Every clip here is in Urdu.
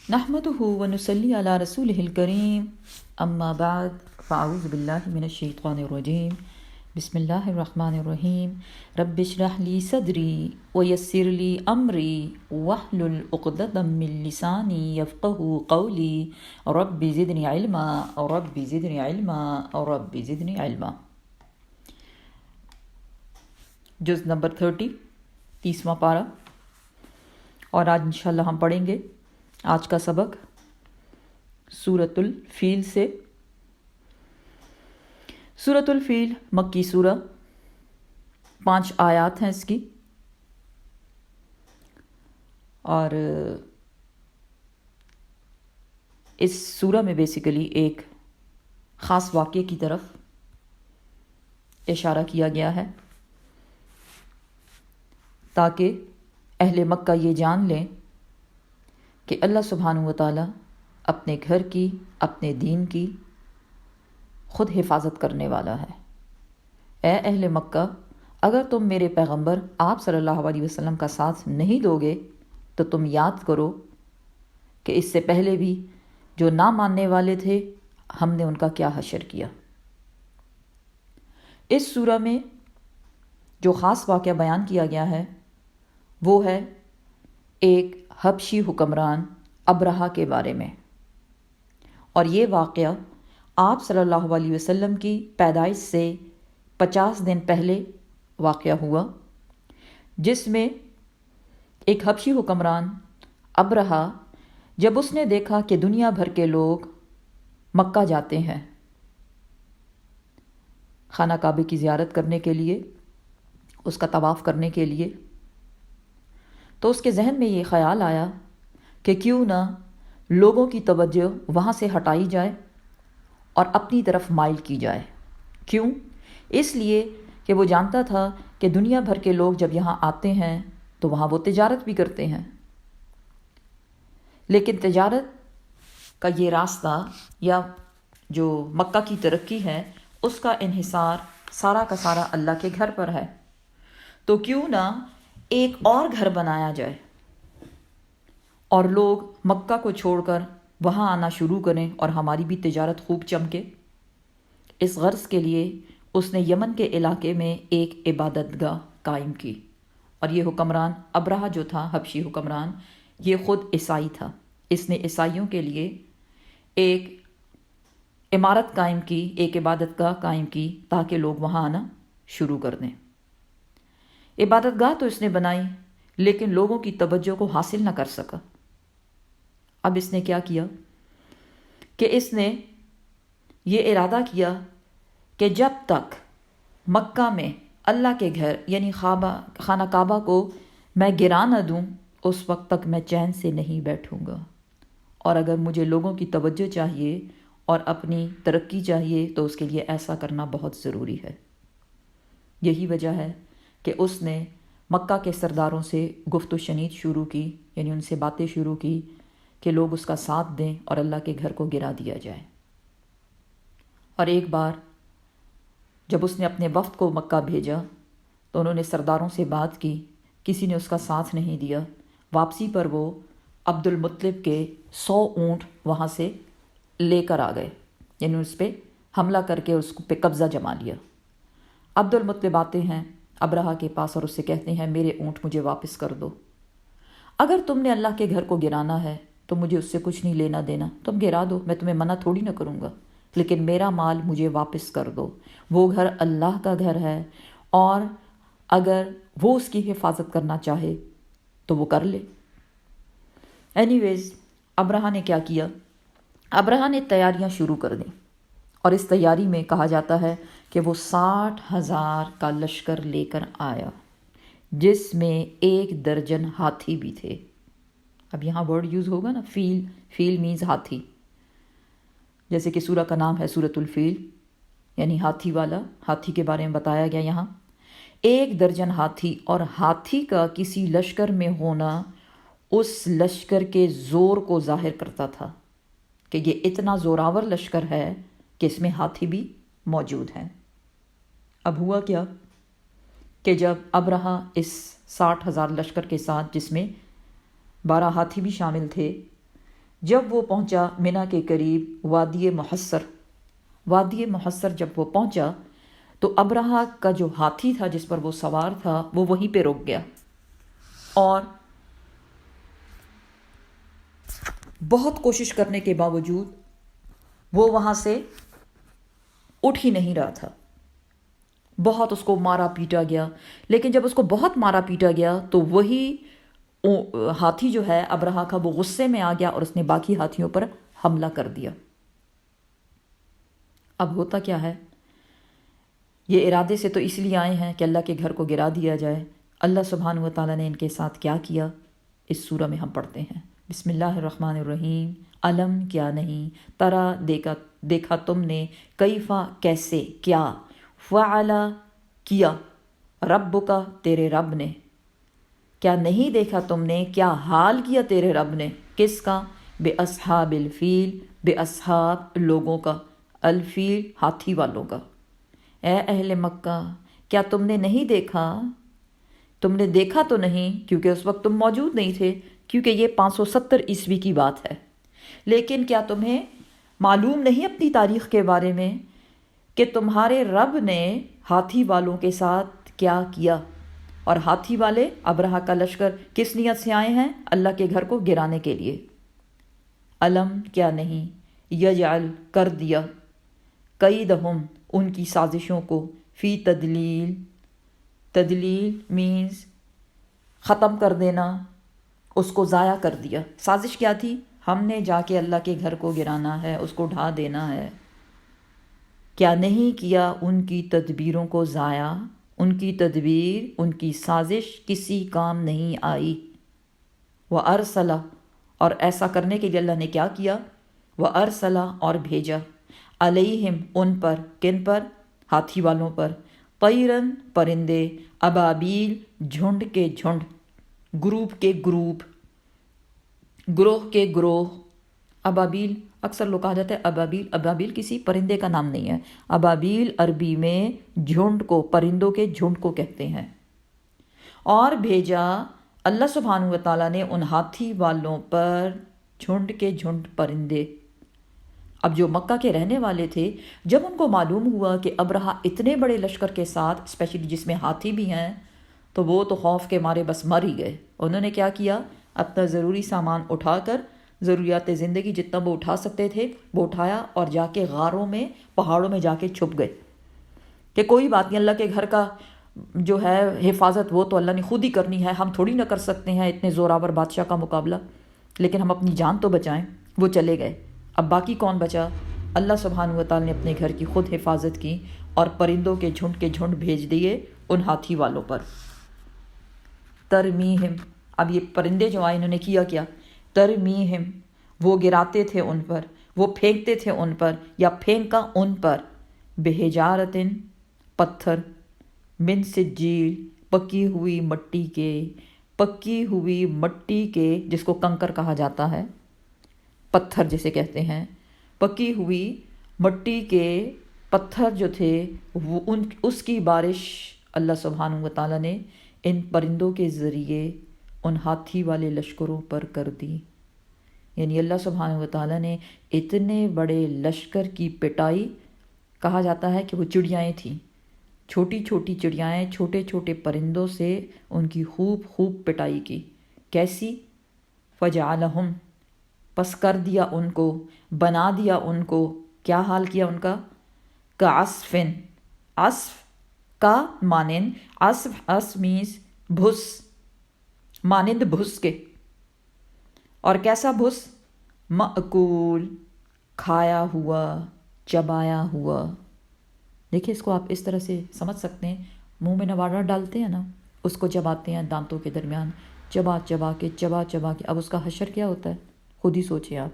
نحمده ونصلي على رسوله الكريم اما بعد فاعوذ باللہ من الشیطان الرجیم بسم اللہ الرحمن الرحیم رب اشرح لی صدری ویسر لی امری واحلل عقدۃ من لسانی یفقهوا قولی رب زدنی علما رب زدنی علما رب زدنی علما۔ جز نمبر 30واں پارہ، اور آج انشاءاللہ ہم پڑھیں گے آج کا سبق سورۃ الفیل سے۔ سورۃ الفیل مکی سورہ، 5 آیات ہیں اس کی، اور اس سورہ میں بیسیکلی ایک خاص واقعے کی طرف اشارہ کیا گیا ہے تاکہ اہل مکہ یہ جان لیں کہ اللہ سبحانہ و تعالیٰ اپنے گھر کی، اپنے دین کی خود حفاظت کرنے والا ہے۔ اے اہل مکہ، اگر تم میرے پیغمبر آپ صلی اللہ علیہ وسلم کا ساتھ نہیں دو گے تو تم یاد کرو کہ اس سے پہلے بھی جو نہ ماننے والے تھے ہم نے ان کا کیا حشر کیا۔ اس سورہ میں جو خاص واقعہ بیان کیا گیا ہے وہ ہے ایک حبشی حکمران ابرہہ کے بارے میں، اور یہ واقعہ آپ صلی اللہ علیہ وسلم کی پیدائش سے 50 دن پہلے واقعہ ہوا، جس میں ایک حبشی حکمران ابرہہ، جب اس نے دیکھا کہ دنیا بھر کے لوگ مکہ جاتے ہیں خانہ کعبے کی زیارت کرنے کے لیے، اس کا طواف کرنے کے لیے، تو اس کے ذہن میں یہ خیال آیا کہ کیوں نہ لوگوں کی توجہ وہاں سے ہٹائی جائے اور اپنی طرف مائل کی جائے۔ کیوں؟ اس لیے کہ وہ جانتا تھا کہ دنیا بھر کے لوگ جب یہاں آتے ہیں تو وہاں وہ تجارت بھی کرتے ہیں، لیکن تجارت کا یہ راستہ یا جو مکہ کی ترقی ہے اس کا انحصار سارا کا سارا اللہ کے گھر پر ہے، تو کیوں نہ ایک اور گھر بنایا جائے اور لوگ مکہ کو چھوڑ کر وہاں آنا شروع کریں اور ہماری بھی تجارت خوب چمکے۔ اس غرض کے لیے اس نے یمن کے علاقے میں ایک عبادت گاہ قائم کی، اور یہ حکمران ابرہہ جو تھا، حبشی حکمران، یہ خود عیسائی تھا۔ اس نے عیسائیوں کے لیے ایک عمارت قائم کی، ایک عبادت گاہ قائم کی تاکہ لوگ وہاں آنا شروع کر دیں۔ عبادت گاہ تو اس نے بنائی لیکن لوگوں کی توجہ کو حاصل نہ کر سکا۔ اب اس نے کیا کیا کہ اس نے یہ ارادہ کیا کہ جب تک مکہ میں اللہ کے گھر یعنی خانہ کعبہ کو میں گرا نہ دوں اس وقت تک میں چین سے نہیں بیٹھوں گا، اور اگر مجھے لوگوں کی توجہ چاہیے اور اپنی ترقی چاہیے تو اس کے لیے ایسا کرنا بہت ضروری ہے۔ یہی وجہ ہے کہ اس نے مکہ کے سرداروں سے گفت و شنید شروع کی، یعنی ان سے باتیں شروع کی کہ لوگ اس کا ساتھ دیں اور اللہ کے گھر کو گرا دیا جائے۔ اور ایک بار جب اس نے اپنے وفد کو مکہ بھیجا تو انہوں نے سرداروں سے بات کی، کسی نے اس کا ساتھ نہیں دیا۔ واپسی پر وہ عبد المطلب کے 100 اونٹ وہاں سے لے کر آ گئے، یعنی اس پہ حملہ کر کے اس پہ قبضہ جما لیا۔ عبد المطلب آتے ہیں ابرہہ کے پاس اور اس سے کہتے ہیں میرے اونٹ مجھے واپس کر دو، اگر تم نے اللہ کے گھر کو گرانا ہے تو مجھے اس سے کچھ نہیں لینا دینا، تم گرا دو، میں تمہیں منع تھوڑی نہ کروں گا، لیکن میرا مال مجھے واپس کر دو۔ وہ گھر اللہ کا گھر ہے، اور اگر وہ اس کی حفاظت کرنا چاہے تو وہ کر لے۔ اینی ویز ابرہہ نے کیا کیا؟ ابرہہ نے تیاریاں شروع کر دیں، اور اس تیاری میں کہا جاتا ہے کہ وہ 60,000 کا لشکر لے کر آیا، جس میں 1 درجن ہاتھی بھی تھے۔ اب یہاں ورڈ یوز ہوگا نا، فیل مینز ہاتھی، جیسے کہ سورہ کا نام ہے سورۃ الفیل، یعنی ہاتھی والا، ہاتھی کے بارے میں بتایا گیا یہاں۔ 1 درجن ہاتھی، اور ہاتھی کا کسی لشکر میں ہونا اس لشکر کے زور کو ظاہر کرتا تھا کہ یہ اتنا زوراور لشکر ہے کہ اس میں ہاتھی بھی موجود ہیں۔ اب ہوا کیا کہ جب ابرہہ اس 60,000 لشکر کے ساتھ، جس میں 12 ہاتھی بھی شامل تھے، جب وہ پہنچا منا کے قریب وادی محصر جب وہ پہنچا تو ابرہہ کا جو ہاتھی تھا جس پر وہ سوار تھا وہ وہیں پہ رک گیا اور بہت کوشش کرنے کے باوجود وہ وہاں سے اٹھ ہی نہیں رہا تھا. بہت اس کو مارا پیٹا گیا، لیکن جب اس کو بہت مارا پیٹا گیا تو وہی ہاتھی جو ہے ابرہہ کا وہ غصے میں آ گیا اور اس نے باقی ہاتھیوں پر حملہ کر دیا. اب ہوتا کیا ہے، یہ ارادے سے تو اس لیے آئے ہیں کہ اللہ کے گھر کو گرا دیا جائے. اللہ سبحانہ و تعالیٰ نے ان کے ساتھ کیا کیا اس سورہ میں ہم پڑھتے ہیں. بسم اللہ الرحمن الرحیم. علم کیا نہیں، ترا دیکھا تم نے، کیفا کیسے، کیا، فعلا کیا، رب کا تیرے رب نے، کیا نہیں دیکھا تم نے، کیا حال کیا تیرے رب نے، کس کا، بے اصحاب الفیل، بے اصحاب لوگوں کا، الفیل ہاتھی والوں کا. اے اہل مکہ کیا تم نے نہیں دیکھا، تم نے دیکھا تو نہیں کیونکہ اس وقت تم موجود نہیں تھے، کیونکہ یہ 570 عیسوی کی بات ہے. لیکن کیا تمہیں معلوم نہیں اپنی تاریخ کے بارے میں کہ تمہارے رب نے ہاتھی والوں کے ساتھ کیا کیا؟ اور ہاتھی والے ابرہہ کا لشکر کس نیت سے آئے ہیں؟ اللہ کے گھر کو گرانے کے لیے. علم کیا نہیں، یجعل کر دیا، قیدہم ان کی سازشوں کو، فی تدلیل مینز ختم کر دینا، اس کو ضائع کر دیا. سازش کیا تھی؟ ہم نے جا کے اللہ کے گھر کو گرانا ہے، اس کو ڈھا دینا ہے. کیا نہیں کیا ان کی تدبیروں کو ضائع، ان کی تدبیر، ان کی سازش کسی کام نہیں آئی. وَأَرْسَلَ اور ایسا کرنے کے لیے اللہ نے کیا کیا؟ وَأَرْسَلَ اور بھیجا، علیہم ان پر، کن پر؟ ہاتھی والوں پر، طیرن پرندے، ابابیل جھنڈ کے جھنڈ، گروپ کے گروپ، گروہ کے گروہ. ابابیل اکثر لوگ کہا جاتا ہے ابابیل، ابابیل کسی پرندے کا نام نہیں ہے. ابابیل عربی میں جھنڈ کو، پرندوں کے جھنڈ کو کہتے ہیں. اور بھیجا اللہ سبحانہ و تعالیٰ نے ان ہاتھی والوں پر جھنڈ کے جھنڈ پرندے. اب جو مکہ کے رہنے والے تھے، جب ان کو معلوم ہوا کہ ابرہہ اتنے بڑے لشکر کے ساتھ، اسپیشلی جس میں ہاتھی بھی ہیں، تو وہ تو خوف کے مارے بس مر ہی گئے. انہوں نے کیا کیا؟ اپنا ضروری سامان اٹھا کر، ضروریات زندگی جتنا وہ اٹھا سکتے تھے وہ اٹھایا اور جا کے غاروں میں، پہاڑوں میں جا کے چھپ گئے کہ کوئی بات نہیں، اللہ کے گھر کا جو ہے حفاظت وہ تو اللہ نے خود ہی کرنی ہے، ہم تھوڑی نہ کر سکتے ہیں اتنے زوراور بادشاہ کا مقابلہ، لیکن ہم اپنی جان تو بچائیں. وہ چلے گئے. اب باقی کون بچا؟ اللہ سبحانہ و تعالی نے اپنے گھر کی خود حفاظت کی اور پرندوں کے جھنڈ بھیج دیے ان ہاتھی والوں پر. ترمیہم، اب یہ پرندے جو آئے انہوں نے کیا کیا؟ ترمیہم، وہ گراتے تھے ان پر، وہ پھینکتے تھے ان پر، یا پھینکا ان پر، بحجارتن پتھر، من سجیل پکی ہوئی مٹی کے، جس کو کنکر کہا جاتا ہے، پتھر جسے کہتے ہیں، پکی ہوئی مٹی کے پتھر جو تھے وہ اس کی بارش اللہ سبحانہ و تعالیٰ نے ان پرندوں کے ذریعے ان ہاتھی والے لشکروں پر کر دی. یعنی اللہ سبحانہ و تعالیٰ نے اتنے بڑے لشکر کی پٹائی، کہا جاتا ہے کہ وہ چڑیائیں تھیں، چھوٹی چھوٹی چڑیائیں، چھوٹے چھوٹے پرندوں سے ان کی خوب پٹائی کی. کیسی؟ فجعلہم، پس کر دیا ان کو، بنا دیا ان کو. کیا حال کیا ان کا؟ کعصفن، عصف کا مانند، عصف مینز بھس، مانند بھس کے. اور کیسا بھس؟ مأکول، کھایا ہوا، چبایا ہوا. دیکھیں اس کو آپ اس طرح سے سمجھ سکتے ہیں، منہ میں نوارا ڈالتے ہیں نا، اس کو چباتے ہیں دانتوں کے درمیان، چبا کے. اب اس کا حشر کیا ہوتا ہے خود ہی سوچیں آپ.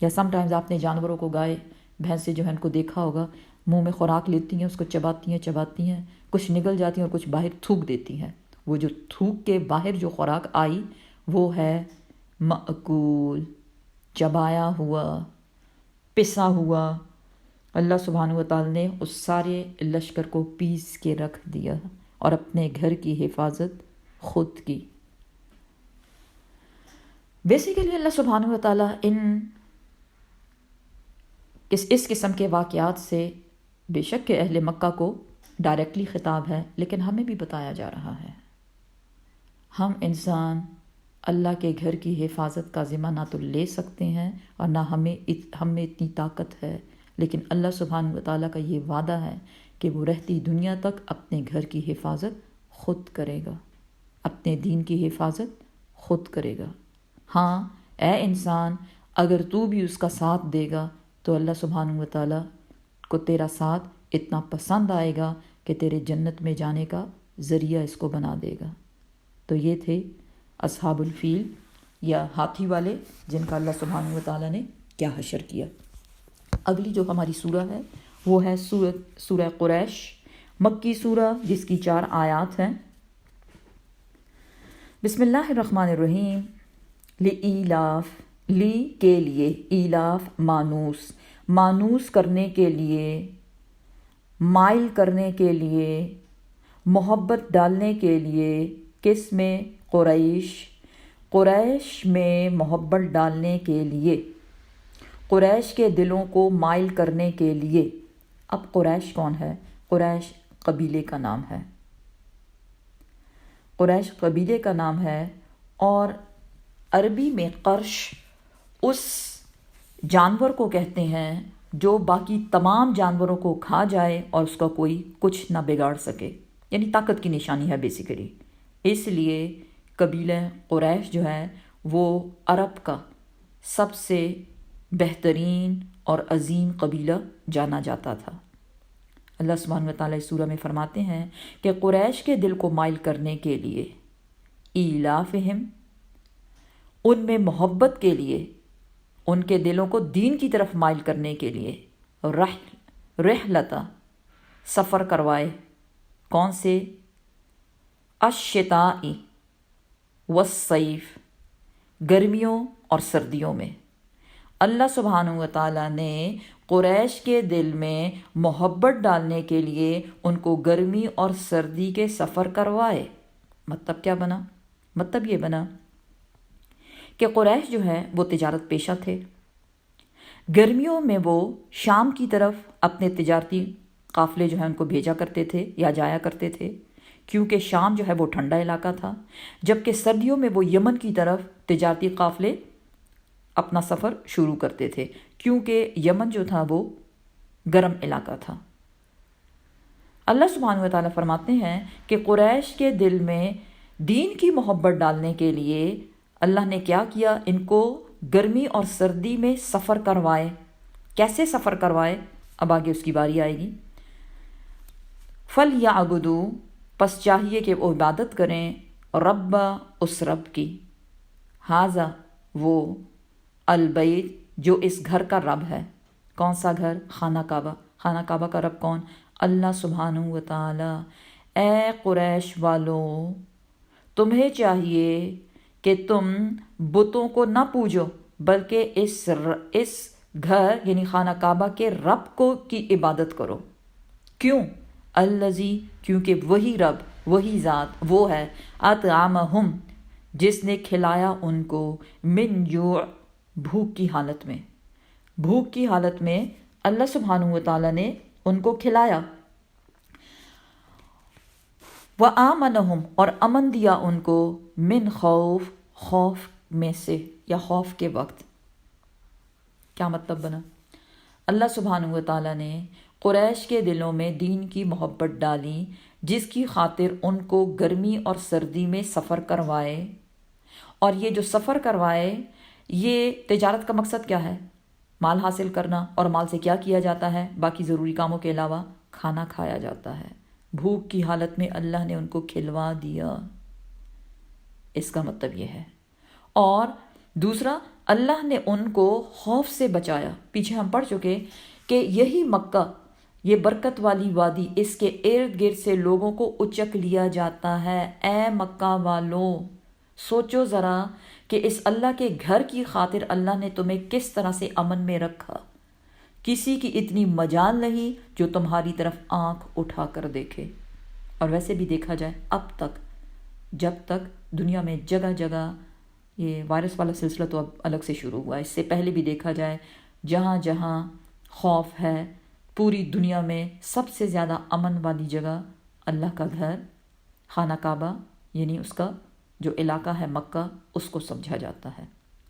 یا سم ٹائمز آپ نے جانوروں کو، گائے بھینسیں جو ہیں ان کو دیکھا ہوگا، منہ میں خوراک لیتی ہیں، اس کو چباتی ہیں، کچھ نگل جاتی ہیں اور کچھ باہر تھوک دیتی ہیں. وہ جو تھوک کے باہر جو خوراک آئی وہ ہے مأکول، چبایا ہوا، پسا ہوا. اللہ سبحانہ و تعالی نے اس سارے لشکر کو پیس کے رکھ دیا اور اپنے گھر کی حفاظت خود کی. بیسیکلی اللہ سبحانہ و تعالیٰ اس قسم کے واقعات سے بے شک کہ اہل مکہ کو ڈائریکٹلی خطاب ہے، لیکن ہمیں بھی بتایا جا رہا ہے ہم انسان اللہ کے گھر کی حفاظت کا ذمہ نہ تو لے سکتے ہیں اور نہ ہم میں اتنی طاقت ہے، لیکن اللہ سبحانہ و تعالیٰ کا یہ وعدہ ہے کہ وہ رہتی دنیا تک اپنے گھر کی حفاظت خود کرے گا، اپنے دین کی حفاظت خود کرے گا۔ ہاں اے انسان، اگر تو بھی اس کا ساتھ دے گا تو اللہ سبحانہ و تعالیٰ کو تیرا ساتھ اتنا پسند آئے گا کہ تیرے جنت میں جانے کا ذریعہ اس کو بنا دے گا۔ تو یہ تھے اصحاب الفیل یا ہاتھی والے، جن کا اللہ سبحانہ و تعالیٰ نے کیا حشر کیا۔ اگلی جو ہماری سورہ ہے وہ ہے سورہ قریش، مکی سورہ جس کی 4 آیات ہیں۔ بسم اللہ الرحمن الرحیم۔ لِإِیلاف، لی کے لیے، ایلاف مانوس کرنے کے لیے، مائل کرنے کے لیے، محبت ڈالنے کے لیے، کس میں؟ قریش میں محبت ڈالنے کے لیے، قریش کے دلوں کو مائل کرنے کے لیے۔ اب قریش کون ہے؟ قریش قبیلے کا نام ہے، قریش قبیلے کا نام ہے، اور عربی میں قرش اس جانور کو کہتے ہیں جو باقی تمام جانوروں کو کھا جائے اور اس کا کوئی کچھ نہ بگاڑ سکے، یعنی طاقت کی نشانی ہے بیسیکلی۔ اس لیے قبیلہ قریش جو ہے وہ عرب کا سب سے بہترین اور عظیم قبیلہ جانا جاتا تھا۔ اللہ سبحانہ و تعالیٰ اس سورہ میں فرماتے ہیں کہ قریش کے دل کو مائل کرنے کے لیے، ایلافہم، ان میں محبت کے لیے، ان کے دلوں کو دین کی طرف مائل کرنے کے لیے، رحلتا، سفر کروائے، کون سے؟ الشتاء والصیف، گرمیوں اور سردیوں میں۔ اللہ سبحانہ و تعالیٰ نے قریش کے دل میں محبت ڈالنے کے لیے ان کو گرمی اور سردی کے سفر کروائے۔ مطلب کیا بنا؟ مطلب یہ بنا کہ قریش جو ہے وہ تجارت پیشہ تھے، گرمیوں میں وہ شام کی طرف اپنے تجارتی قافلے جو ہیں ان کو بھیجا کرتے تھے یا جایا کرتے تھے، کیونکہ شام جو ہے وہ ٹھنڈا علاقہ تھا، جبکہ سردیوں میں وہ یمن کی طرف تجارتی قافلے اپنا سفر شروع کرتے تھے، کیونکہ یمن جو تھا وہ گرم علاقہ تھا۔ اللہ سبحانہ و تعالیٰ فرماتے ہیں کہ قریش کے دل میں دین کی محبت ڈالنے کے لیے اللہ نے کیا کیا؟ ان کو گرمی اور سردی میں سفر کروائے۔ کیسے سفر کروائے؟ اب آگے اس کی باری آئے گی۔ فَلْيَعْبُدُوا، پس چاہیے کہ وہ عبادت کریں، رب، اس رب کی، ہاذا، وہ، البیت، جو اس گھر کا رب ہے۔ کون سا گھر؟ خانہ کعبہ۔ خانہ کعبہ کا رب کون؟ اللہ سبحانہ و تعالی۔ اے قریش والو، تمہیں چاہیے کہ تم بتوں کو نہ پوجو، بلکہ اس گھر یعنی خانہ کعبہ کے رب کو کی عبادت کرو۔ کیوں؟ الذی، کیونکہ وہی رب، وہی ذات وہ ہے، اطعمہم، جس نے کھلایا ان کو، من جوع، بھوک کی حالت میں۔ بھوک کی حالت میں اللہ سبحانہ و تعالیٰ نے ان کو کھلایا۔ وآمنہم، اور امن دیا ان کو، من خوف، خوف میں سے یا خوف کے وقت۔ کیا مطلب بنا؟ اللہ سبحانہ و تعالیٰ نے قریش کے دلوں میں دین کی محبت ڈالی، جس کی خاطر ان کو گرمی اور سردی میں سفر کروائے۔ اور یہ جو سفر کروائے، یہ تجارت کا مقصد کیا ہے؟ مال حاصل کرنا، اور مال سے کیا کیا جاتا ہے؟ باقی ضروری کاموں کے علاوہ کھانا کھایا جاتا ہے۔ بھوک کی حالت میں اللہ نے ان کو کھلوا دیا، اس کا مطلب یہ ہے۔ اور دوسرا، اللہ نے ان کو خوف سے بچایا۔ پیچھے ہم پڑھ چکے کہ یہی مکہ، یہ برکت والی وادی، اس کے ارد گرد سے لوگوں کو اچک لیا جاتا ہے۔ اے مکہ والو، سوچو ذرا کہ اس اللہ کے گھر کی خاطر اللہ نے تمہیں کس طرح سے امن میں رکھا۔ کسی کی اتنی مجال نہیں جو تمہاری طرف آنکھ اٹھا کر دیکھے۔ اور ویسے بھی دیکھا جائے اب تک، جب تک دنیا میں جگہ جگہ یہ وائرس والا سلسلہ تو اب الگ سے شروع ہوا ہے، اس سے پہلے بھی دیکھا جائے جہاں جہاں خوف ہے پوری دنیا میں سب سے زیادہ امن والی جگہ اللہ کا گھر خانہ کعبہ، یعنی اس کا جو علاقہ ہے مکہ، اس کو سمجھا جاتا ہے۔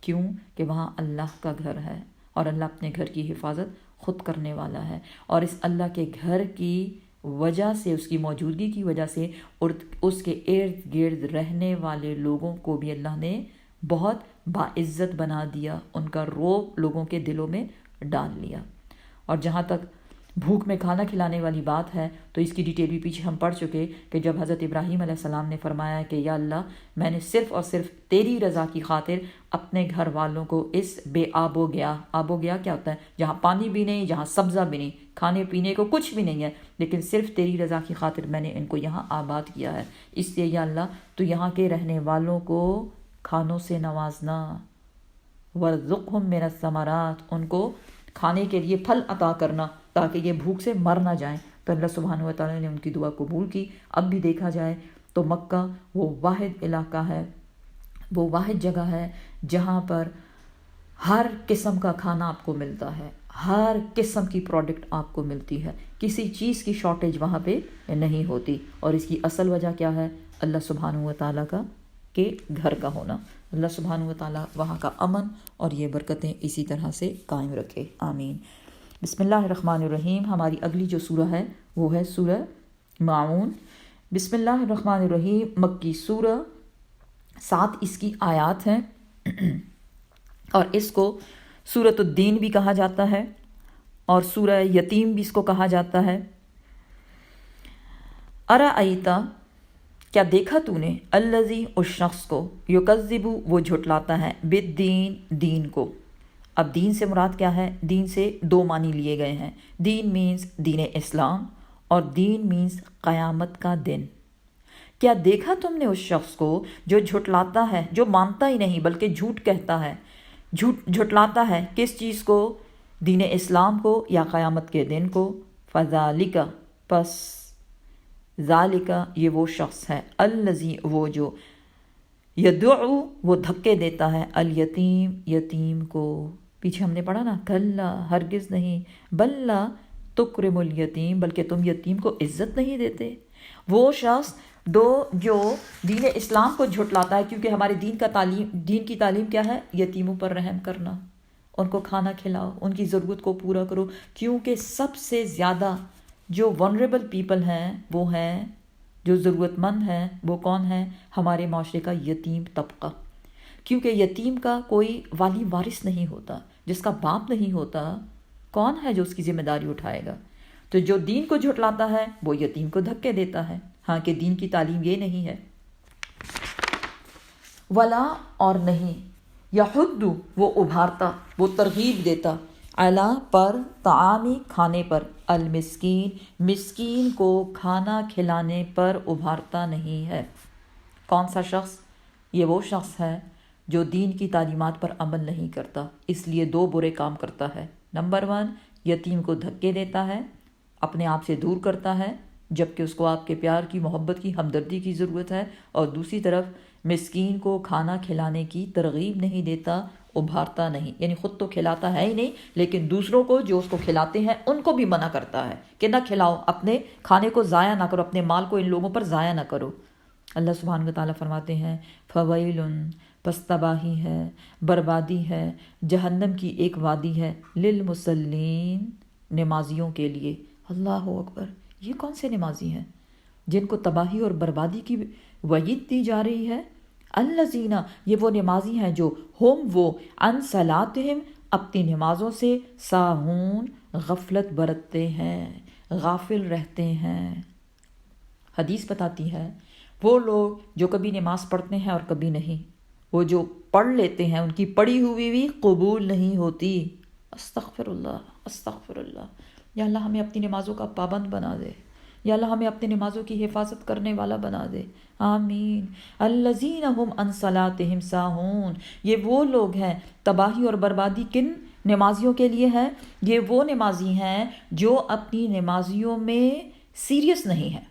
کیوں کہ وہاں اللہ کا گھر ہے اور اللہ اپنے گھر کی حفاظت خود کرنے والا ہے، اور اس اللہ کے گھر کی وجہ سے، اس کی موجودگی کی وجہ سے اور اس کے ارد گرد رہنے والے لوگوں کو بھی اللہ نے بہت باعزت بنا دیا، ان کا رعب لوگوں کے دلوں میں ڈال لیا۔ اور جہاں تک بھوک میں کھانا کھلانے والی بات ہے تو اس کی ڈیٹیل بھی پیچھے ہم پڑھ چکے کہ جب حضرت ابراہیم علیہ السلام نے فرمایا کہ یا اللہ میں نے صرف اور صرف تیری رضا کی خاطر اپنے گھر والوں کو اس بے آب و گیا کیا ہوتا ہے، جہاں پانی بھی نہیں، جہاں سبزہ بھی نہیں، کھانے پینے کو کچھ بھی نہیں ہے، لیکن صرف تیری رضا کی خاطر میں نے ان کو یہاں آباد کیا ہے، اس لیے یا اللہ تو یہاں کے رہنے والوں کو کھانوں سے نوازنا، وَارْزُقْهُم مِّنَ الثَّمَرَاتِ، ان کو کھانے کے لیے پھل عطا کرنا تاکہ یہ بھوک سے مر نہ جائیں۔ تو اللہ سبحانہ و تعالیٰ نے ان کی دعا قبول کی۔ اب بھی دیکھا جائے تو مکہ وہ واحد علاقہ ہے، وہ واحد جگہ ہے جہاں پر ہر قسم کا کھانا آپ کو ملتا ہے، ہر قسم کی پروڈکٹ آپ کو ملتی ہے، کسی چیز کی شارٹیج وہاں پہ نہیں ہوتی، اور اس کی اصل وجہ کیا ہے؟ اللہ سبحانہ و تعالیٰ کا کے گھر کا ہونا۔ اللہ سبحانہ و تعالیٰ وہاں کا امن اور یہ برکتیں اسی طرح سے قائم رکھے، آمین۔ بسم اللہ الرحمن الرحیم۔ ہماری اگلی جو سورہ ہے وہ ہے سورہ ماعون۔ بسم اللہ الرحمن الرحیم، مکی سورہ، 7 اس کی آیات ہیں، اور اس کو سورۃ الدین بھی کہا جاتا ہے اور سورہ یتیم بھی اس کو کہا جاتا ہے۔ ارأیتا، کیا دیکھا تو نے، الذی، اس شخص کو، یکذب، وہ جھٹلاتا ہے، بالدین، دین کو۔ اب دین سے مراد کیا ہے؟ دین سے 2 معنی لیے گئے ہیں۔ دین مینز دین اسلام، اور دین مینز قیامت کا دن۔ کیا دیکھا تم نے اس شخص کو جو جھٹلاتا ہے، جو مانتا ہی نہیں بلکہ جھوٹ کہتا ہے، جھٹلاتا ہے کس چیز کو؟ دین اسلام کو یا قیامت کے دن کو۔ فذالک، پس ذالک، یہ وہ شخص ہے، الذی، وہ جو، یدعو، وہ دھکے دیتا ہے، الیتیم، یتیم کو۔ پیچھے ہم نے پڑھا نا، کلا، ہرگز نہیں، بل لا تکرم الیتیم، بلکہ تم یتیم کو عزت نہیں دیتے۔ وہ شخص جو دین اسلام کو جھٹلاتا ہے، کیونکہ ہمارے دین کی تعلیم کیا ہے؟ یتیموں پر رحم کرنا، ان کو کھانا کھلاؤ، ان کی ضرورت کو پورا کرو، کیونکہ سب سے زیادہ جو ونریبل پیپل ہیں وہ ہیں، جو ضرورت مند ہیں وہ کون ہیں؟ ہمارے معاشرے کا یتیم طبقہ، کیونکہ یتیم کا کوئی والی وارث نہیں ہوتا، جس کا باپ نہیں ہوتا، کون ہے جو اس کی ذمہ داری اٹھائے گا؟ تو جو دین کو جھٹلاتا ہے وہ یتیم کو دھکے دیتا ہے، ہاں کہ دین کی تعلیم یہ نہیں ہے۔ ولا، اور نہیں، یحض، وہ ابھارتا، وہ ترغیب دیتا، علی، پر، طعامی، کھانے پر، المسکین، مسکین کو کھانا کھلانے پر ابھارتا نہیں ہے۔ کون سا شخص؟ یہ وہ شخص ہے جو دین کی تعلیمات پر عمل نہیں کرتا، اس لیے 2 برے کام کرتا ہے۔ نمبر 1، یتیم کو دھکے دیتا ہے، اپنے آپ سے دور کرتا ہے، جبکہ اس کو آپ کے پیار کی، محبت کی، ہمدردی کی ضرورت ہے، اور دوسری طرف مسکین کو کھانا کھلانے کی ترغیب نہیں دیتا، ابھارتا نہیں، یعنی خود تو کھلاتا ہے ہی نہیں، لیکن دوسروں کو جو اس کو کھلاتے ہیں ان کو بھی منع کرتا ہے کہ نہ کھلاؤ، اپنے کھانے کو ضائع نہ کرو، اپنے مال کو ان لوگوں پر ضائع نہ کرو۔ اللہ سبحانہ و تعالیٰ فرماتے ہیں فویل، پس تباہی ہے، بربادی ہے، جہنم کی ایک وادی ہے، للمصلین، نمازیوں کے لیے۔ اللہ اکبر، یہ کون سے نمازی ہیں جن کو تباہی اور بربادی کی وعید دی جا رہی ہے؟ الذین، یہ وہ نمازی ہیں جو ہم، وہ، عن صلاتہم، اپنی نمازوں سے، ساہون، غفلت برتتے ہیں، غافل رہتے ہیں۔ حدیث بتاتی ہے وہ لوگ جو کبھی نماز پڑھتے ہیں اور کبھی نہیں، وہ جو پڑھ لیتے ہیں ان کی پڑھی ہوئی بھی قبول نہیں ہوتی۔ استغفر اللہ، استغفر اللہ۔ یا اللہ ہمیں اپنی نمازوں کا پابند بنا دے، یا اللہ ہمیں اپنی نمازوں کی حفاظت کرنے والا بنا دے، آمین۔ الذین هم عن صلاتہم ساہون، یہ وہ لوگ ہیں، تباہی اور بربادی کن نمازیوں کے لیے ہے؟ یہ وہ نمازی ہیں جو اپنی نمازیوں میں سیریس نہیں ہے،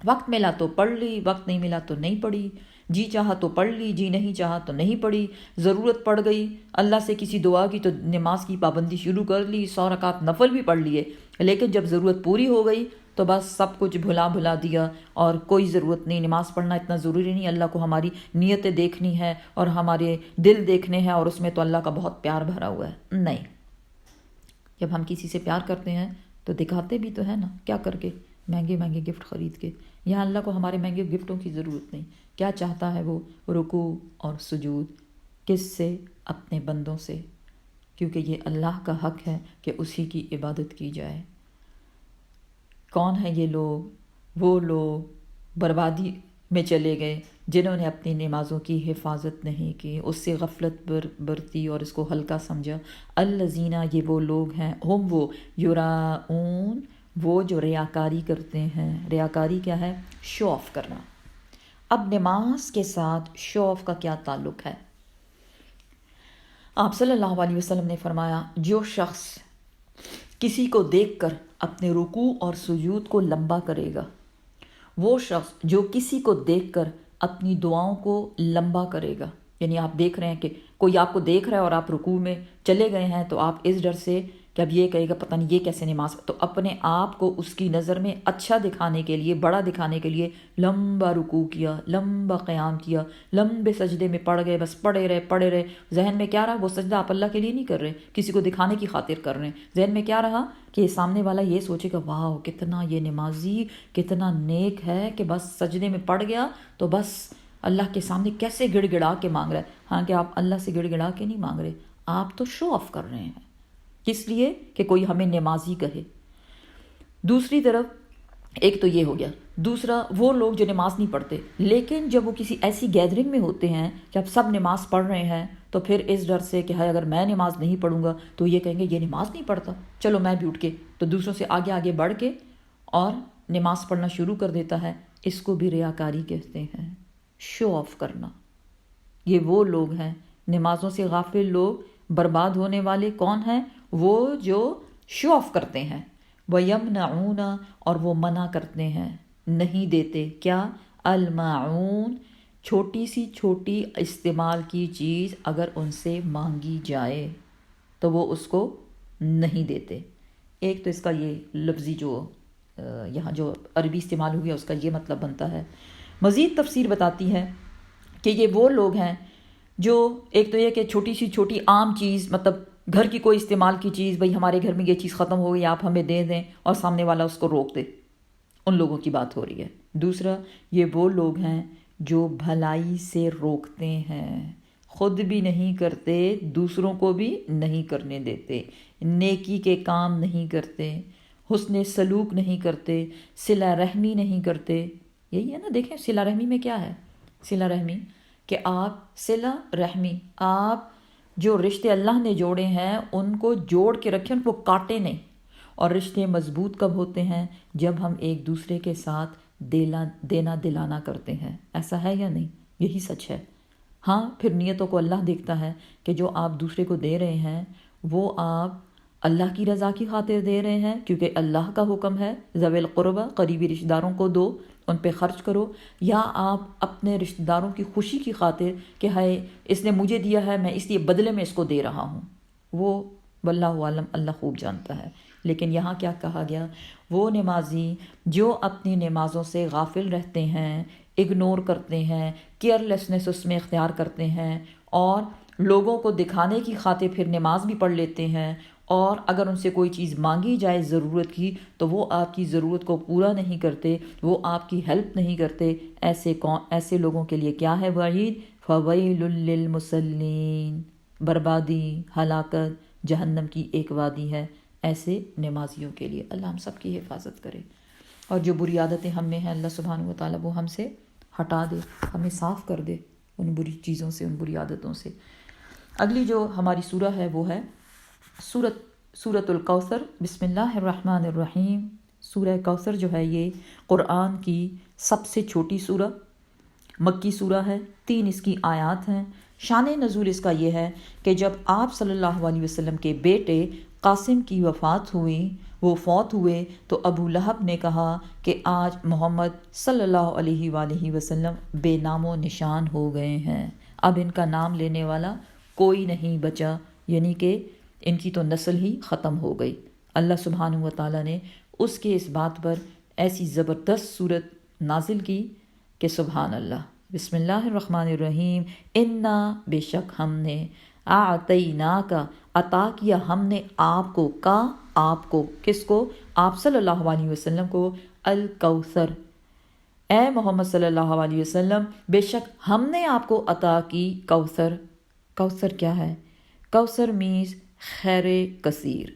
وقت ملا تو پڑھ لی، وقت نہیں ملا تو نہیں پڑھی، جی چاہا تو پڑھ لی، جی نہیں چاہا تو نہیں پڑھی، ضرورت پڑ گئی اللہ سے کسی دعا کی تو نماز کی پابندی شروع کر لی، 100 رکعت نفل بھی پڑھ لیے، لیکن جب ضرورت پوری ہو گئی تو بس سب کچھ بھلا دیا اور کوئی ضرورت نہیں، نماز پڑھنا اتنا ضروری نہیں، اللہ کو ہماری نیتیں دیکھنی ہے اور ہمارے دل دیکھنے ہیں اور اس میں تو اللہ کا بہت پیار بھرا ہوا ہے۔ نہیں، جب ہم کسی سے پیار کرتے ہیں تو دکھاتے بھی تو ہے نا، کیا کر کے؟ مہنگے گفٹ خرید کے۔ یہاں اللہ کو ہمارے مہنگے گفٹوں کی ضرورت نہیں، کیا چاہتا ہے وہ؟ رکوع اور سجود۔ کس سے؟ اپنے بندوں سے، کیونکہ یہ اللہ کا حق ہے کہ اسی کی عبادت کی جائے۔ کون ہیں یہ لوگ؟ وہ لوگ بربادی میں چلے گئے جنہوں نے اپنی نمازوں کی حفاظت نہیں کی، اس سے غفلت برتی اور اس کو ہلکا سمجھا۔ الذین، یہ وہ لوگ ہیں، ہم وہ، یراؤن، وہ جو ریاکاری کرتے ہیں۔ ریاکاری کیا ہے؟ شو آف کرنا۔ اب نماز کے ساتھ شو آف کا کیا تعلق ہے؟ آپ صلی اللہ علیہ وسلم نے فرمایا، جو شخص کسی کو دیکھ کر اپنے رکوع اور سجود کو لمبا کرے گا، وہ شخص جو کسی کو دیکھ کر اپنی دعاؤں کو لمبا کرے گا، یعنی آپ دیکھ رہے ہیں کہ کوئی آپ کو دیکھ رہا ہے اور آپ رکوع میں چلے گئے ہیں تو آپ اس ڈر سے کہ اب یہ کہے گا پتہ نہیں یہ کیسے نماز، تو اپنے آپ کو اس کی نظر میں اچھا دکھانے کے لیے، بڑا دکھانے کے لیے لمبا رکوع کیا، لمبا قیام کیا، لمبے سجدے میں پڑ گئے، بس پڑے رہے۔ ذہن میں کیا رہا؟ وہ سجدہ آپ اللہ کے لیے نہیں کر رہے، کسی کو دکھانے کی خاطر کر رہے ہیں۔ ذہن میں کیا رہا؟ کہ سامنے والا یہ سوچے گا واہ کتنا یہ نمازی کتنا نیک ہے کہ بس سجدے میں پڑ گیا تو بس اللہ کے سامنے کیسے گڑ گڑا کے مانگ رہا ہے۔ حالانکہ آپ اللہ سے گڑ گڑا کے نہیں مانگ رہے، آپ تو شو آف کر رہے ہیں، کس لیے؟ کہ کوئی ہمیں نمازی کہے۔ دوسری طرف ایک تو یہ ہو گیا، دوسرا وہ لوگ جو نماز نہیں پڑھتے، لیکن جب وہ کسی ایسی گیدرنگ میں ہوتے ہیں کہ اب سب نماز پڑھ رہے ہیں تو پھر اس ڈر سے کہ ہائے اگر میں نماز نہیں پڑھوں گا تو یہ کہیں گے یہ نماز نہیں پڑھتا، چلو میں بھی اٹھ کے، تو دوسروں سے آگے بڑھ کے اور نماز پڑھنا شروع کر دیتا ہے۔ اس کو بھی ریاکاری کہتے ہیں، شو آف کرنا۔ یہ وہ لوگ ہیں، نمازوں سے غافل لوگ، برباد ہونے والے کون ہیں؟ وہ جو شو آف کرتے ہیں۔ وَيَمْنَعُونَ، اور وہ منع کرتے ہیں، نہیں دیتے، کیا؟ الماعون، چھوٹی سی چھوٹی استعمال کی چیز اگر ان سے مانگی جائے تو وہ اس کو نہیں دیتے۔ ایک تو اس کا یہ لفظی جو یہاں جو عربی استعمال ہوئی ہے اس کا یہ مطلب بنتا ہے۔ مزید تفسیر بتاتی ہے کہ یہ وہ لوگ ہیں جو ایک تو یہ کہ چھوٹی سی چھوٹی عام چیز، مطلب گھر کی کوئی استعمال کی چیز، بھئی ہمارے گھر میں یہ چیز ختم ہو گئی آپ ہمیں دے دیں، اور سامنے والا اس کو روک دے، ان لوگوں کی بات ہو رہی ہے۔ دوسرا یہ وہ لوگ ہیں جو بھلائی سے روکتے ہیں، خود بھی نہیں کرتے، دوسروں کو بھی نہیں کرنے دیتے، نیکی کے کام نہیں کرتے، حسن سلوک نہیں کرتے، صلہ رحمی نہیں کرتے۔ یہی ہے نا، دیکھیں صلہ رحمی میں کیا ہے؟ صلہ رحمی کہ آپ صلہ رحمی، آپ جو رشتے اللہ نے جوڑے ہیں ان کو جوڑ کے رکھیں، ان کو کاٹے نہیں۔ اور رشتے مضبوط کب ہوتے ہیں؟ جب ہم ایک دوسرے کے ساتھ دینا دلانا کرتے ہیں۔ ایسا ہے یا نہیں؟ یہی سچ ہے۔ ہاں، پھر نیتوں کو اللہ دیکھتا ہے کہ جو آپ دوسرے کو دے رہے ہیں وہ آپ اللہ کی رضا کی خاطر دے رہے ہیں، کیونکہ اللہ کا حکم ہے ذوی القربہ، قریبی رشتہ داروں کو دو، ان پہ خرچ کرو، یا آپ اپنے رشتہ داروں کی خوشی کی خاطر کہ ہائے اس نے مجھے دیا ہے میں اس لیے بدلے میں اس کو دے رہا ہوں، وہ واللہ عالم، اللہ خوب جانتا ہے۔ لیکن یہاں کیا کہا گیا؟ وہ نمازی جو اپنی نمازوں سے غافل رہتے ہیں، اگنور کرتے ہیں، کیئرلیسنس اس میں اختیار کرتے ہیں، اور لوگوں کو دکھانے کی خاطر پھر نماز بھی پڑھ لیتے ہیں، اور اگر ان سے کوئی چیز مانگی جائے ضرورت کی تو وہ آپ کی ضرورت کو پورا نہیں کرتے، وہ آپ کی ہیلپ نہیں کرتے، ایسے لوگوں کے لیے کیا ہے وعید؟ فَوَيْلٌ لِّلْمُصَلِّينَ، بربادی، ہلاکت، جہنم کی ایک وادی ہے ایسے نمازیوں کے لیے۔ اللہ ہم سب کی حفاظت کرے، اور جو بری عادتیں ہم میں ہیں اللہ سبحانہ وتعالیٰ وہ ہم سے ہٹا دے، ہمیں صاف کر دے ان بری چیزوں سے، ان بری عادتوں سے۔ اگلی جو ہماری سورہ ہے وہ ہے سورۃ الکوثر۔ بسم اللہ الرحمن الرحیم۔ سورہ کوثر جو ہے یہ قرآن کی سب سے چھوٹی سورہ، مکی سورہ ہے، 3 اس کی آیات ہیں۔ شان نزول اس کا یہ ہے کہ جب آپ صلی اللہ علیہ وسلم کے بیٹے قاسم کی وفات ہوئی وہ فوت ہوئے تو ابو لہب نے کہا کہ آج محمد صلی اللہ علیہ وآلہ وسلم بے نام و نشان ہو گئے ہیں، اب ان کا نام لینے والا کوئی نہیں بچا، یعنی کہ ان کی تو نسل ہی ختم ہو گئی۔ اللہ سبحانہ و تعالیٰ نے اس کے اس بات پر ایسی زبردست صورت نازل کی کہ سبحان اللہ۔ بسم اللہ الرحمن الرحیم، انا بے شک ہم نے، اعطیناک عطا کیا ہم نے آپ کو، آپ کو، کس کو؟ آپ صلی اللہ علیہ وسلم کو، الکوثر، اے محمد صلی اللہ علیہ وسلم بے شک ہم نے آپ کو عطا کی کوثر۔ کوثر کیا ہے؟ کوثر میز خیر کثیر،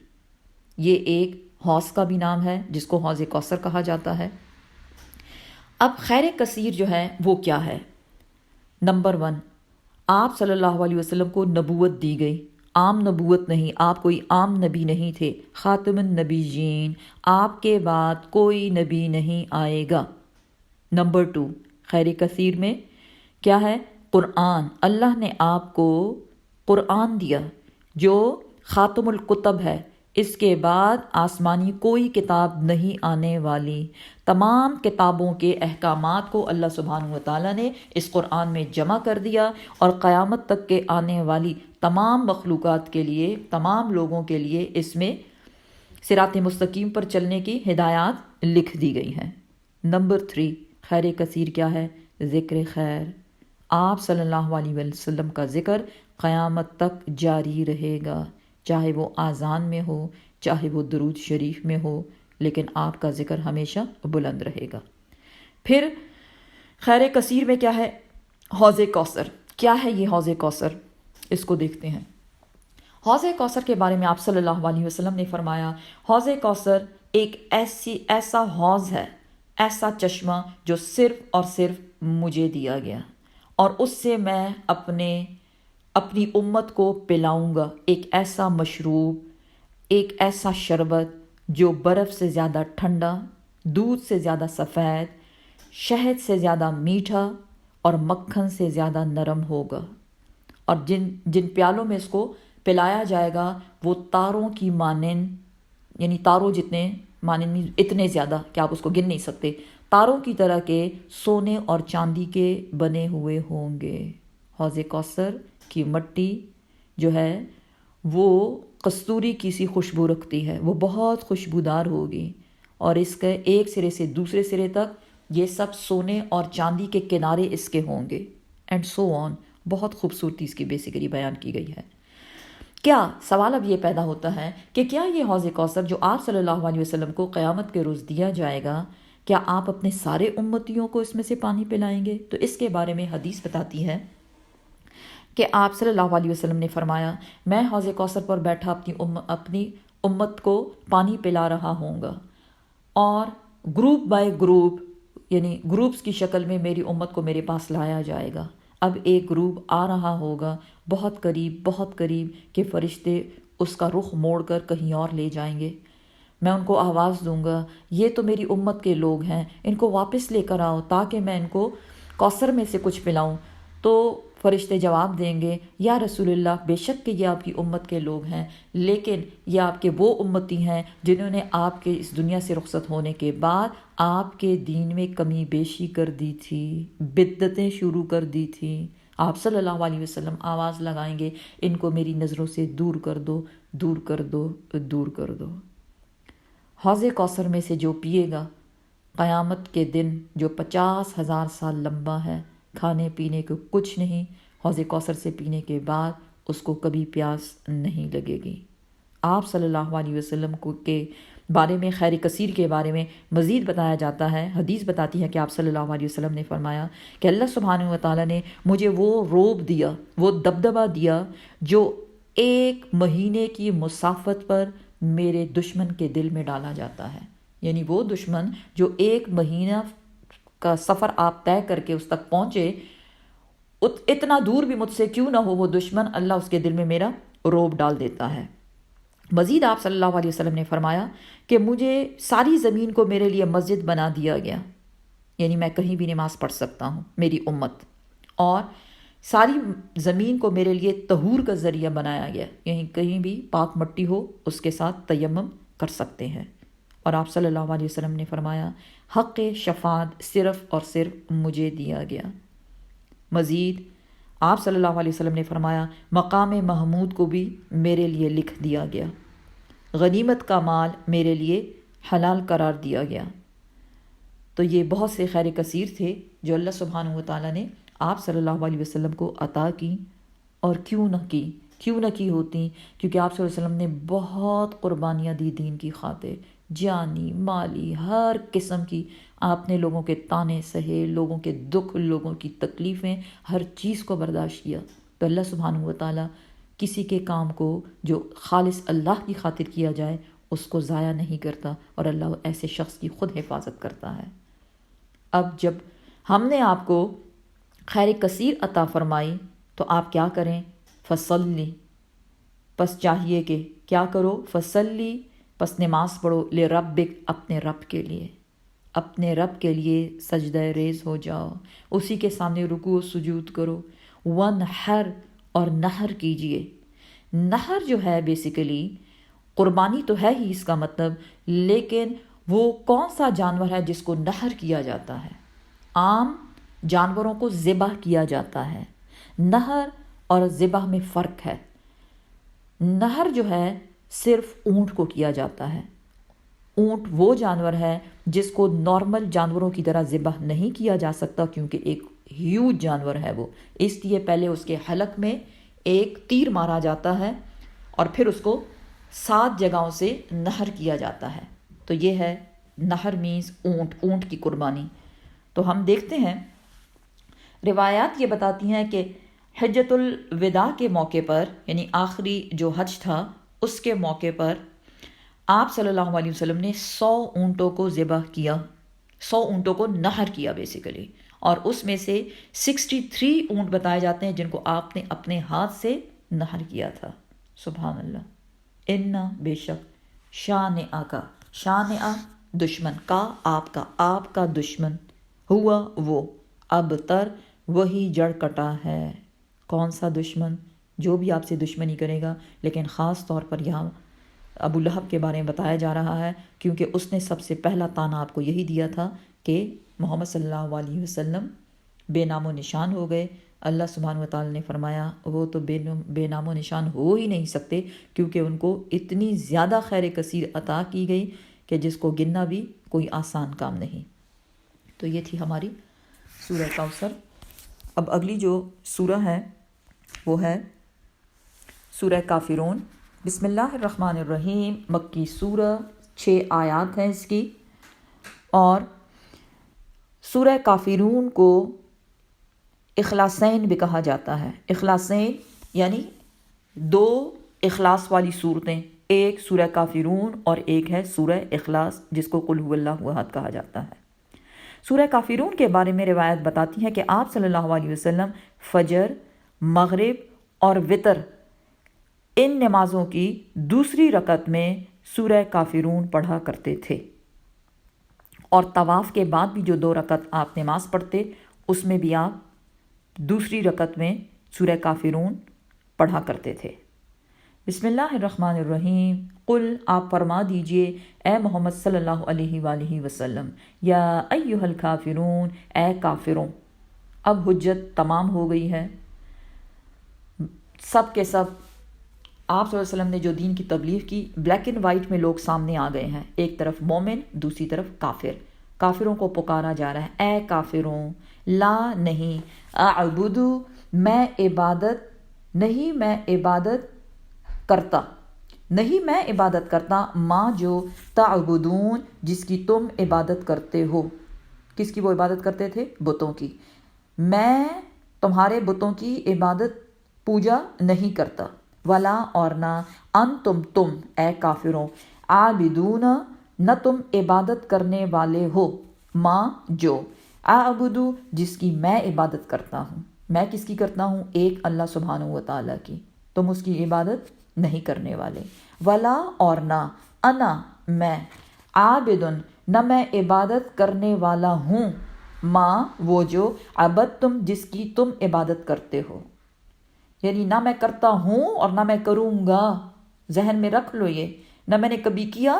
یہ ایک حوض کا بھی نام ہے جس کو حوض کوثر کہا جاتا ہے۔ اب خیر کثیر جو ہے وہ کیا ہے؟ نمبر 1، آپ صلی اللہ علیہ وسلم کو نبوت دی گئی، عام نبوت نہیں، آپ کوئی عام نبی نہیں تھے، خاتم النبیین، آپ کے بعد کوئی نبی نہیں آئے گا۔ نمبر 2، خیر کثیر میں کیا ہے؟ قرآن، اللہ نے آپ کو قرآن دیا جو خاتم الکتب ہے، اس کے بعد آسمانی کوئی کتاب نہیں آنے والی۔ تمام کتابوں کے احکامات کو اللہ سبحانہ و تعالیٰ نے اس قرآن میں جمع کر دیا، اور قیامت تک کے آنے والی تمام مخلوقات کے لیے، تمام لوگوں کے لیے اس میں صراط مستقیم پر چلنے کی ہدایات لکھ دی گئی ہیں۔ نمبر 3، خیر کثیر کیا ہے؟ ذکر خیر، آپ صلی اللہ علیہ وسلم کا ذکر قیامت تک جاری رہے گا، چاہے وہ آذان میں ہو، چاہے وہ درود شریف میں ہو، لیکن آپ کا ذکر ہمیشہ بلند رہے گا۔ پھر خیر کثیر میں کیا ہے؟ حوض کوثر۔ کیا ہے یہ حوض کوثر؟ اس کو دیکھتے ہیں۔ حوض کوثر کے بارے میں آپ صلی اللہ علیہ وسلم نے فرمایا، حوض کوثر ایک ایسا حوض ہے، ایسا چشمہ جو صرف اور صرف مجھے دیا گیا، اور اس سے میں اپنی امت کو پلاؤں گا، ایک ایسا مشروب، ایک ایسا شربت جو برف سے زیادہ ٹھنڈا، دودھ سے زیادہ سفید، شہد سے زیادہ میٹھا اور مکھن سے زیادہ نرم ہوگا، اور جن پیالوں میں اس کو پلایا جائے گا وہ تاروں کی مانند، یعنی تاروں جتنے مانند، اتنے زیادہ کہ آپ اس کو گن نہیں سکتے، تاروں کی طرح کے سونے اور چاندی کے بنے ہوئے ہوں گے۔ حوض کوثر کی مٹی جو ہے وہ کستوری کی سی خوشبو رکھتی ہے، وہ بہت خوشبودار ہوگی، اور اس کے ایک سرے سے دوسرے سرے تک یہ سب سونے اور چاندی کے کنارے اس کے ہوں گے، اینڈ سو آن۔ بہت خوبصورتی اس کی بیسیکلی بیان کی گئی ہے۔ کیا سوال اب یہ پیدا ہوتا ہے کہ کیا یہ حوض کوثر جو آپ صلی اللہ علیہ وسلم کو قیامت کے روز دیا جائے گا، کیا آپ اپنے سارے امتیوں کو اس میں سے پانی پلائیں گے؟ تو اس کے بارے میں حدیث بتاتی ہے کہ آپ صلی اللہ علیہ وسلم نے فرمایا، میں حوض کوثر پر بیٹھا اپنی امت کو پانی پلا رہا ہوں گا، اور گروپ بائی گروپ، یعنی گروپس کی شکل میں میری امت کو میرے پاس لایا جائے گا۔ اب ایک گروپ آ رہا ہوگا بہت قریب کہ فرشتے اس کا رخ موڑ کر کہیں اور لے جائیں گے۔ میں ان کو آواز دوں گا، یہ تو میری امت کے لوگ ہیں، ان کو واپس لے کر آؤ تاکہ میں ان کو کوثر میں سے کچھ پلاؤں۔ تو فرشتے جواب دیں گے، یا رسول اللہ، بے شک کہ یہ آپ کی امت کے لوگ ہیں، لیکن یہ آپ کے وہ امتی ہیں جنہوں نے آپ کے اس دنیا سے رخصت ہونے کے بعد آپ کے دین میں کمی بیشی کر دی تھی، بدعتیں شروع کر دی تھی۔ آپ صلی اللہ علیہ وسلم آواز لگائیں گے، ان کو میری نظروں سے دور کر دو، دور کر دو، دور کر دو۔ حوض کوثر میں سے جو پیے گا، قیامت کے دن جو 50,000 سال لمبا ہے، کھانے پینے کو کچھ نہیں، حوض کوثر سے پینے کے بعد اس کو کبھی پیاس نہیں لگے گی۔ آپ صلی اللہ علیہ وسلم کے بارے میں، خیر کثیر کے بارے میں مزید بتایا جاتا ہے، حدیث بتاتی ہے کہ آپ صلی اللہ علیہ وسلم نے فرمایا کہ اللہ سبحانہ و تعالیٰ نے مجھے وہ روب دیا، وہ دبدبہ دیا جو 1 مہینے کی مسافت پر میرے دشمن کے دل میں ڈالا جاتا ہے۔ یعنی وہ دشمن جو 1 مہینہ کا سفر آپ طے کر کے اس تک پہنچے، اتنا دور بھی مجھ سے کیوں نہ ہو وہ دشمن، اللہ اس کے دل میں میرا روب ڈال دیتا ہے۔ مزید آپ صلی اللہ علیہ وسلم نے فرمایا کہ مجھے ساری زمین کو میرے لیے مسجد بنا دیا گیا، یعنی میں کہیں بھی نماز پڑھ سکتا ہوں، میری امت، اور ساری زمین کو میرے لیے طہور کا ذریعہ بنایا گیا، یعنی کہیں بھی پاک مٹی ہو اس کے ساتھ تیمم کر سکتے ہیں۔ اور آپ صلی اللہ علیہ وسلم نے فرمایا حق شفاعت صرف اور صرف مجھے دیا گیا۔ مزید آپ صلی اللہ علیہ وسلم نے فرمایا مقام محمود کو بھی میرے لیے لکھ دیا گیا، غنیمت کا مال میرے لیے حلال قرار دیا گیا۔ تو یہ بہت سے خیر کثیر تھے جو اللہ سبحانہ و تعالیٰ نے آپ صلی اللہ علیہ وسلم کو عطا کی، اور کیوں نہ کی ہوتی، کیونکہ آپ صلی اللہ علیہ وسلم نے بہت قربانیاں دی دین کی خاطر، جانی مالی ہر قسم کی۔ آپ نے لوگوں کے طعنے سہے، لوگوں کے دکھ، لوگوں کی تکلیفیں، ہر چیز کو برداشت کیا۔ تو اللہ سبحانہ و تعالیٰ کسی کے کام کو جو خالص اللہ کی خاطر کیا جائے اس کو ضائع نہیں کرتا، اور اللہ ایسے شخص کی خود حفاظت کرتا ہے۔ اب جب ہم نے آپ کو خیر کثیر عطا فرمائی تو آپ کیا کریں؟ فصلی، پس چاہیے کہ کیا کرو؟ فصلی، پس نماز پڑھو، لربک، اپنے رب کے لیے، اپنے رب کے لیے سجدہ ریز ہو جاؤ، اسی کے سامنے رکوع و سجود کرو، ونحر، اور نحر کیجئے۔ نحر جو ہے بیسیکلی قربانی تو ہے ہی اس کا مطلب، لیکن وہ کون سا جانور ہے جس کو نحر کیا جاتا ہے؟ عام جانوروں کو ذبح کیا جاتا ہے، نحر اور ذبح میں فرق ہے۔ نحر جو ہے صرف اونٹ کو کیا جاتا ہے۔ اونٹ وہ جانور ہے جس کو نارمل جانوروں کی طرح ذبح نہیں کیا جا سکتا، کیونکہ ایک ہیوج جانور ہے وہ، اس لیے پہلے اس کے حلق میں ایک تیر مارا جاتا ہے اور پھر اس کو 7 جگہوں سے نحر کیا جاتا ہے۔ تو یہ ہے نحر مینز اونٹ کی قربانی۔ تو ہم دیکھتے ہیں روایات یہ بتاتی ہیں کہ حجۃ الوداع کے موقع پر، یعنی آخری جو حج تھا اس کے موقع پر، آپ صلی اللہ علیہ وسلم نے 100 اونٹوں کو ذبح کیا، 100 اونٹوں کو نحر کیا بیسیکلی، اور اس میں سے 63 اونٹ بتائے جاتے ہیں جن کو آپ نے اپنے ہاتھ سے نحر کیا تھا۔ سبحان اللہ۔ انا، بے شک، شانئ کا، شانئ دشمن کا، آپ کا دشمن، ہوا وہ، ابتر، وہی جڑ کٹا ہے۔ کون سا دشمن؟ جو بھی آپ سے دشمنی کرے گا، لیکن خاص طور پر یہاں ابو لہب کے بارے میں بتایا جا رہا ہے، کیونکہ اس نے سب سے پہلا طعنہ آپ کو یہی دیا تھا کہ محمد صلی اللہ علیہ وسلم بے نام و نشان ہو گئے۔ اللہ سبحانہ و تعالی نے فرمایا وہ تو بے نام و نشان ہو ہی نہیں سکتے، کیونکہ ان کو اتنی زیادہ خیر کثیر عطا کی گئی کہ جس کو گننا بھی کوئی آسان کام نہیں۔ تو یہ تھی ہماری سورہ کوثر۔ اب اگلی جو سورہ ہے وہ ہے سورہ کافرون۔ بسم اللہ الرحمن الرحیم، مکی سورہ، 6 آیات ہیں اس کی، اور سورہ کافرون کو اخلاصین بھی کہا جاتا ہے۔ اخلاصین یعنی 2 اخلاص والی صورتیں، ایک سورہ کافرون اور ایک ہے سورہ اخلاص، جس کو قل هو اللہ احد کہا جاتا ہے۔ سورہ کافرون کے بارے میں روایت بتاتی ہے کہ آپ صلی اللہ علیہ وسلم فجر، مغرب اور وتر ان نمازوں کی دوسری رکعت میں سورہ کافرون پڑھا کرتے تھے، اور طواف کے بعد بھی جو 2 رکعت آپ نماز پڑھتے اس میں بھی آپ دوسری رکعت میں سورہ کافرون پڑھا کرتے تھے۔ بسم اللہ الرحمن الرحیم، قل، آپ فرما دیجئے اے محمد صلی اللہ علیہ وآلہ وسلم، یا ایہا الکافرون، اے کافروں۔ اب حجت تمام ہو گئی ہے، سب کے سب آپ صلی اللہ علیہ وسلم نے جو دین کی تبلیغ کی، بلیک اینڈ وائٹ میں لوگ سامنے آ گئے ہیں، ایک طرف مومن، دوسری طرف کافر۔ کافروں کو پکارا جا رہا ہے، اے کافروں، لا نہیں، اعبدو، میں عبادت کرتا، ماں جو تعبدون، جس کی تم عبادت کرتے ہو۔ کس کی وہ عبادت کرتے تھے؟ بتوں کی۔ میں تمہارے بتوں کی عبادت پوجا نہیں کرتا، ولا، اور نہ، تم اے کافروں، عابدون، نہ تم عبادت کرنے والے ہو، ماں جو، اعبدو، جس کی میں عبادت کرتا ہوں۔ میں کس کی کرتا ہوں؟ ایک اللہ سبحانہ و تعالیٰ کی، تم اس کی عبادت نہیں کرنے والے۔ ولا، اور نہ، انا، میں، عابدن، نہ میں عبادت کرنے والا ہوں، ماں، وہ جو، عبدتم، جس کی تم عبادت کرتے ہو۔ یعنی نہ میں کرتا ہوں اور نہ میں کروں گا، ذہن میں رکھ لو یہ، نہ میں نے کبھی کیا،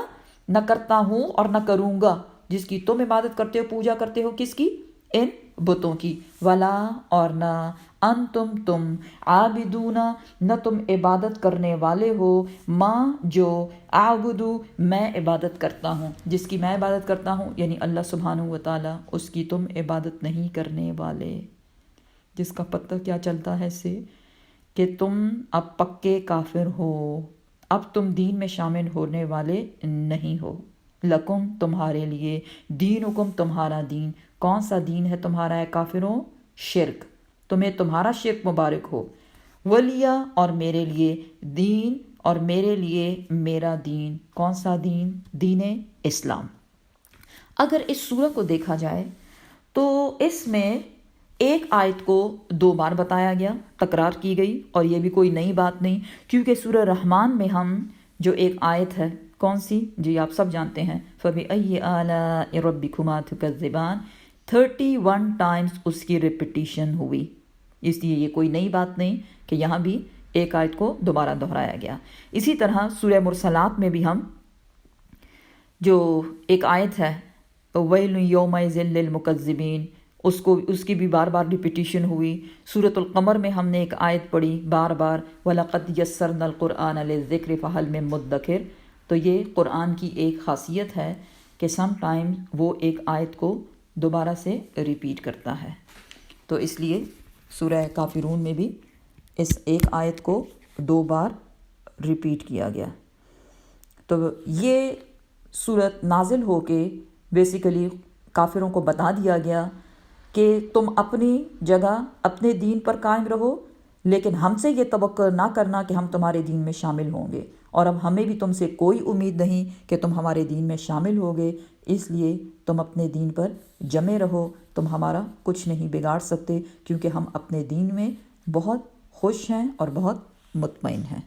نہ کرتا ہوں اور نہ کروں گا، جس کی تم عبادت کرتے ہو، پوجا کرتے ہو، کس کی؟ ان بتوں کی۔ ولا اور نہ انتم تم عابدون نہ تم عبادت کرنے والے ہو، ماں جو اعبدو میں عبادت کرتا ہوں، جس کی میں عبادت کرتا ہوں یعنی اللہ سبحانہ و تعالیٰ، اس کی تم عبادت نہیں کرنے والے۔ جس کا پتہ کیا چلتا ہے اس سے کہ تم اب پکے کافر ہو، اب تم دین میں شامل ہونے والے نہیں ہو۔ لکم تمہارے لیے، دینکم تمہارا دین، کون سا دین ہے تمہارا ہے کافروں؟ شرک، تمہیں تمہارا شرک مبارک ہو۔ ولیہ اور میرے لیے، دین اور میرے لیے میرا دین، کون سا دین؟ دین اسلام۔ اگر اس سورہ کو دیکھا جائے تو اس میں ایک آیت کو 2 بار بتایا گیا، تکرار کی گئی، اور یہ بھی کوئی نئی بات نہیں، کیونکہ سورہ رحمان میں ہم جو ایک آیت ہے، کون سی؟ جی آپ سب جانتے ہیں، فَبِأَيِّ آلَاءِ رَبِّكُمَا تُكَذِّبَانِ، 31 ٹائمز اس کی ریپیٹیشن ہوئی، اس لیے یہ کوئی نئی بات نہیں کہ یہاں بھی ایک آیت کو دوبارہ دہرایا گیا۔ اسی طرح سورہ مرسلات میں بھی ہم جو ایک آیت ہے وَيْلٌ يَوْمَئِذٍ لِّلْمُكَذِّبِينَ، اس کی بھی بار بار ریپیٹیشن ہوئی۔ سورۃ القمر میں ہم نے ایک آیت پڑھی بار بار، وَلَقَدْ يَسَّرْنَا الْقُرْآنَ لِلذِّكْرِ فَهَلْ مِن مُدَّكِرٍ۔ تو یہ قرآن کی ایک خاصیت ہے کہ سم ٹائم وہ ایک آیت کو دوبارہ سے ریپیٹ کرتا ہے، تو اس لیے سورہ کافرون میں بھی اس ایک آیت کو 2 بار ریپیٹ کیا گیا۔ تو یہ صورت نازل ہو کے بیسیکلی کافروں کو بتا دیا گیا کہ تم اپنی جگہ اپنے دین پر قائم رہو، لیکن ہم سے یہ توقع نہ کرنا کہ ہم تمہارے دین میں شامل ہوں گے، اور اب ہمیں بھی تم سے کوئی امید نہیں کہ تم ہمارے دین میں شامل ہوگے، اس لیے تم اپنے دین پر جمے رہو، تم ہمارا کچھ نہیں بگاڑ سکتے، کیونکہ ہم اپنے دین میں بہت خوش ہیں اور بہت مطمئن ہیں۔